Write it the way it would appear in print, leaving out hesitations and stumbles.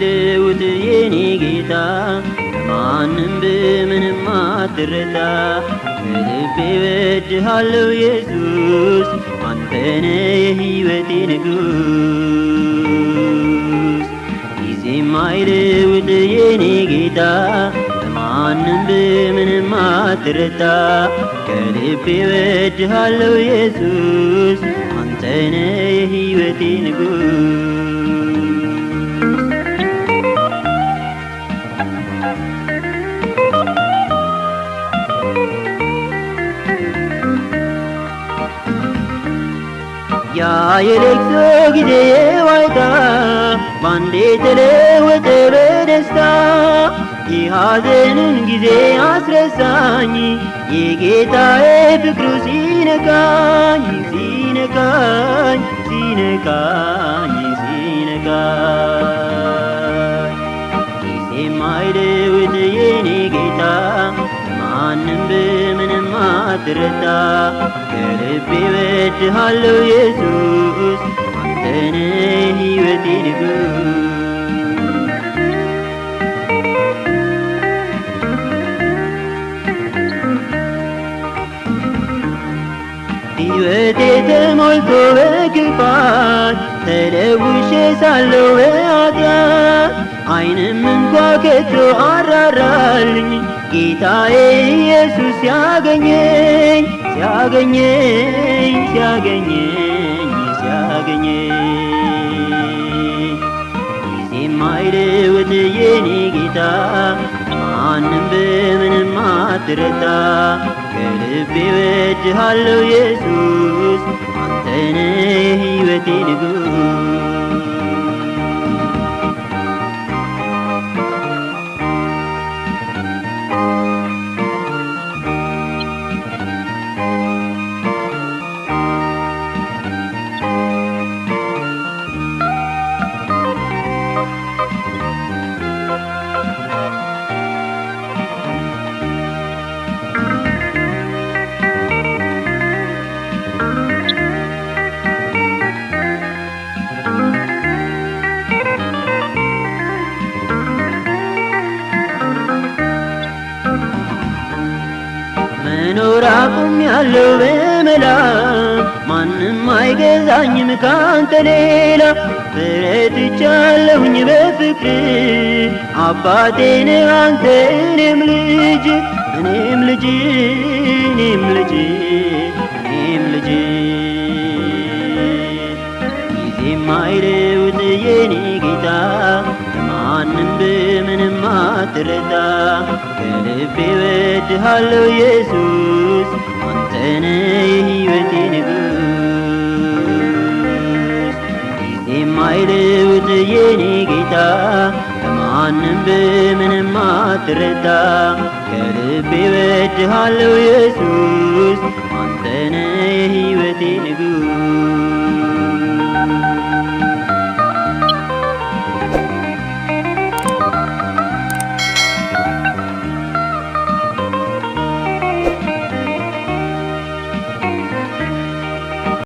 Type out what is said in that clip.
የማይለውጥ የኔ ጌታ ማንም በምንም አትረታ ከልቤ እወድሃለሁ ኢየሱስ አንተነ የሕይወቴ ንጉስ የማይለውጥ የኔ ጌታ ማንም በምንም አትረታ ከልቤ እወድሃለሁ ኢየሱስ አንተነ የሕይወቴ ንጉስ ያ የለቅሶ ጊዜ ዋይታ ባንዴ ተለወጠ በደስታ የሐዘንን ጊዜ አስረሳኝ የጌታዬ ፍቅሩ ሲነካኝ ሲነካኝ ሲነካኝ ሲነካኝ የማይለውጥ የኔ ጌታ ማንም በምንም አትረታ ከልቤ እወድሃለሁ ኢየሱስ አንተነ የሕይወቴ ንጉስ ሕይወቴ ተሞልቶ በክፋት ተለውሼ ሳለሁ በኃጢአት ዓይንም እንኳ ከቶ አራራልኝ ጌታዬ ኢየሱስ ሲያገኘኝ ሲያገኘኝ ሲያገኘኝ ሲያገኘኝ የማይለውጥ የኔ ጌታ ማንም በምንም አትረታ ከልቤ እወድሃለሁ ኢየሱስ አንተነ የሕይወቴ ንጉስ መኖር አቁሜያለሁ በመላ ማንም አይገዛኝም ካንተ ሌላ በረትቻለሁኝ በፍቅር አባቴ ነህ አንተ እኔም ልጅ እኔም ልጅ እኔም ልጅ እኔም ልጅ የማይለውጥ የኔ ጌታ ማንም በምንም አትረታ ከልቤ እወድሃለሁ ኢየሱስ አንተነ የሕይወቴ ንጉስ የማይለውጥ የኔ ጌታ ማንም በምንም አትረታ ከልቤ እወድሃለሁ ኢየሱስ አንተነ የሕይወቴ ንጉስ